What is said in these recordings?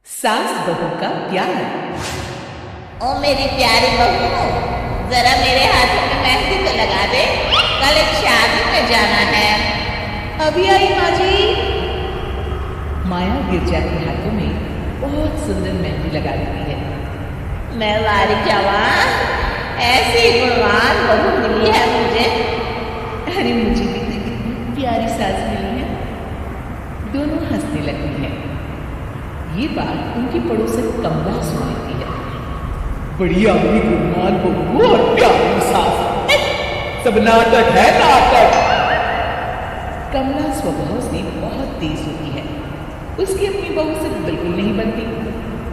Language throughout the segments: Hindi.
सास बहू का प्यार। ओ मेरी प्यारी बहू, जरा मेरे हाथों में मेहंदी तो लगा दे, कल एक शादी में जाना है। अभी आई माँ जी। माया गिरजा के हाथों में बहुत सुंदर मेहंदी लगा देती है। मैं वारी जवान, ऐसी गुणवान बहू मिली है मुझे। अरे मुझे भी तो कितनी प्यारी सास मिली है। दोनों हंसने लगती हैं। ये बात उनकी पड़ोसन कमला सुन लेती है। बढ़िया भी गुणवान बहू और प्यारी सास, सब नाटक है नाटक। कमला स्वभाव से बहुत तेज होती है। उसकी अपनी बहू से बिल्कुल नहीं बनती,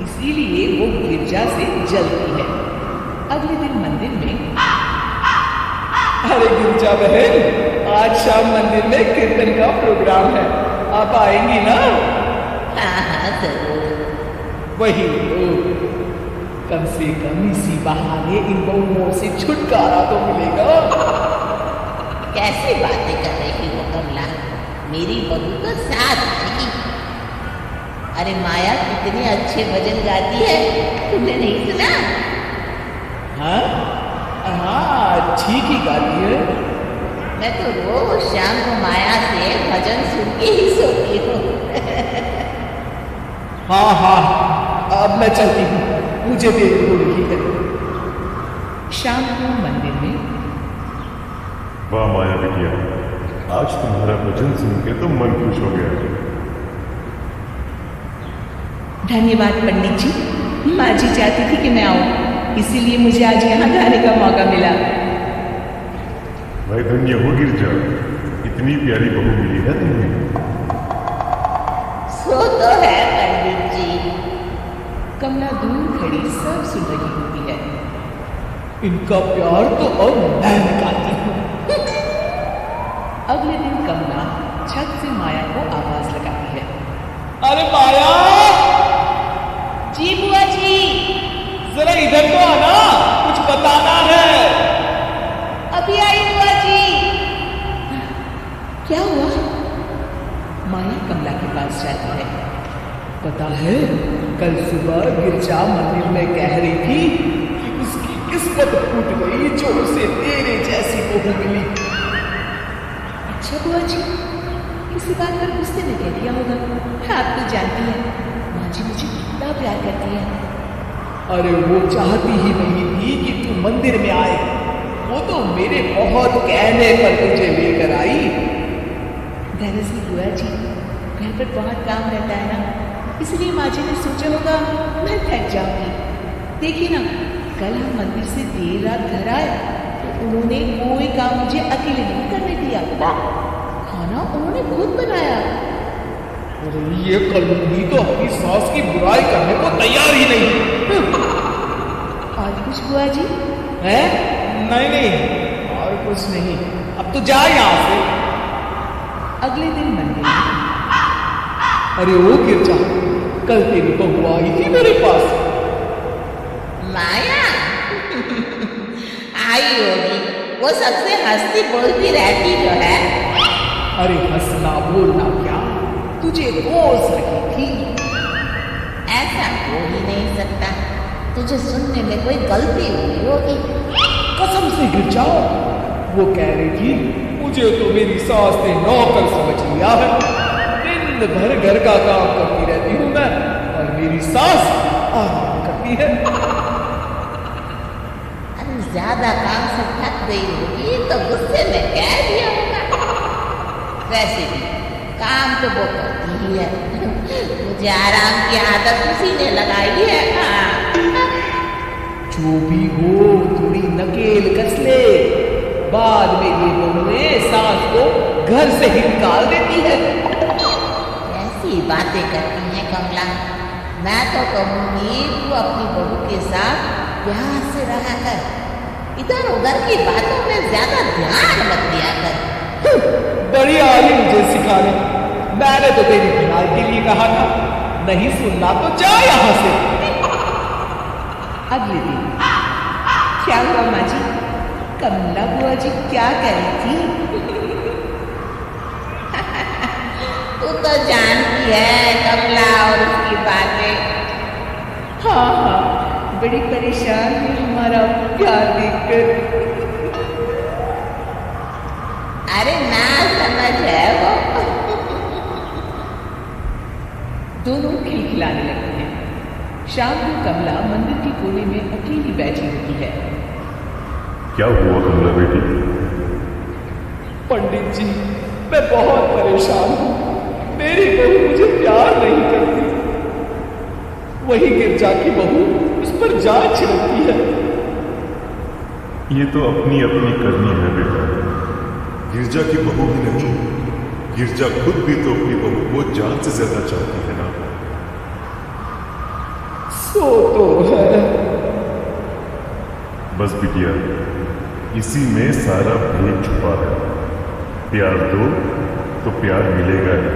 इसीलिए वो गिरजा से जलती है। अगले दिन मंदिर में, अरे गिरजा बहन, आज शाम मंदिर में कीर्तन का प्रोग्राम है, आप आएंगी ना? हाँ जरूर। वही तो, कम से कम इसी बहाने इन बहुओं से छुटकारा तो मिलेगा। कैसी बातें कर रही हो कमला, मेरी बहू तो साथ थी। अरे माया कितने अच्छे भजन गाती है, तुमने नहीं सुना? हाँ हाँ, ठीक ही गाती है। मैं तो रोज शाम को माया से भजन सुन के ही सोती हूँ। हाँ हाँ, अब मैं चलती हूँ, मुझे देर हो रही है। शाम को मंदिर में, वाह माया बिटिया, आज तुम्हारा भजन सुन के तो मन खुश हो गया। धन्यवाद पंडित जी, माँ जी चाहती थी कि मैं आऊं, इसीलिए मुझे आज यहाँ गाने का मौका मिला। भाई धन्य हो गिरजा, इतनी प्यारी बहू मिली है तुम्हें। सो तो है पंडित जी। कमला दूर खड़ी सब सुन रही होती है। इनका प्यार तो अब मैं निकालती हूँ। अगले दिन कमला छत से माया को आवाज लगाती है। अरे माया! जी बुआ जी। जरा इधर तो आना, कुछ बताना है। अभी आई बुआ जी। क्या हुआ? माया कमला के पास जाती है। पता है, कल सुबह गिरजा मंदिर में कह रही थी कि उसकी किस्मत फूट गई जो उसे तेरे जैसी बहू मिली। अच्छा बुआ जी, किसी बात पर गुस्से में कह दिया होगा। आप तो जानती है माँ जी मुझे कितना प्यार करती है। अरे वो चाहती ही नहीं थी कि तू मंदिर में आए, वो तो मेरे बहुत कहने पर तुझे लेकर आई। दरअसल बुआ जी, घर पर बहुत काम रहता है ना, इसलिए माँ जी ने सोचा होगा मैं थक जाऊंगी। देखिए ना, कल हम मंदिर से देर रात घर आए तो उन्होंने कोई काम मुझे अकेले नहीं करने दिया, खाना उन्होंने खुद बनाया। अरे ये कलूनी तो अपनी सास की बुराई करने को तैयार ही नहीं। और कुछ बुआ जी? है? नहीं नहीं, और कुछ नहीं, अब तो जा यहाँ से। अगले दिन मंदिर में, अरे ओ गिरजा, कल तेरी बहू आई थी मेरे पास। माया आई होगी, वो सबसे हंसती बोलती रहती जो है। अरे हंसना बोलना क्या, तुझे कोस रही थी। ऐसा हो ही नहीं सकता, तुझे सुनने में कोई गलती हुई होगी। कसम से गिर जाओ, वो कह रही थी मुझे तो मेरी सास ने नौकर समझ लिया है। दिन भर घर का काम करती रहती हूँ मैं, और मेरी सास आराम करती है। अरे ज्यादा काम से थक गई होगी तो गुस्से में कह दिया होगा। वैसे भी काम तो वो करती ही है, मुझे आराम की आदत उसी ने लगाई है। जो भी हो, थोड़ी नकेल कस ले, बाद में ये बहुएं सास को घर से ही निकाल देती है। कैसी बातें करती हैं कमला, मैं तो कहूँगी तू अपनी बहू के साथ प्यार से रहा कर, इधर उधर की बातों में ज्यादा ध्यान मत दिया कर। बड़ी आई मुझे सिखाने, मैंने तो तेरी भलाई के लिए कहा था, नहीं सुनना तो जा यहाँ से। अगले दिन, क्या हुआ माँ जी? कमला बुआ जी क्या कह रही थी? तू तो जानती है कमला और उसकी बातें। हाँ हाँ, बड़ी परेशान है हमारा प्यार देखकर। अरे ना समझ है वो। दोनों खिलखिलाने लगते हैं। शाम को कमला मंदिर के कोने में अकेली बैठी होती है। क्या हुआ कमला बेटी? पंडित जी, मैं बहुत परेशान हूँ। मेरी बहू मुझे प्यार नहीं करती। वही गिरजा की बहू उस पर जान छिड़कती है। ये तो अपनी अपनी करनी है बेटा। गिरजा की बहू ही नहीं, गिरजा खुद भी तो अपनी बहू को जान से ज्यादा चाहती है ना। सो तो है। बस बिटिया, इसी में सारा भेद छुपा है। प्यार दो तो प्यार मिलेगा ही।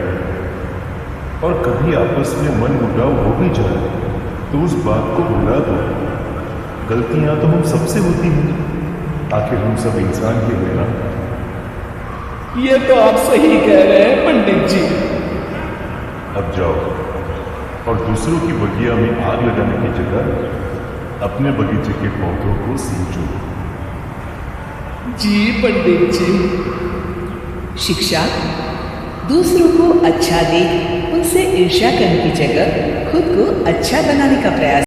और कभी आपस में मन मुटाव हो भी जाए तो उस बात को भुला दो। गलतियां तो हम सबसे होती हैं, आखिर हम सब इंसान ही हैं ना। ये तो आप सही कह रहे हैं पंडित जी। अब जाओ और दूसरों की बगिया में आग लगाने की जगह अपने बगीचे के पौधों को सींचो। जी पंडित जी। शिक्षा, दूसरों को अच्छा देख उनसे ईर्ष्या करने की जगह खुद को अच्छा बनाने का प्रयास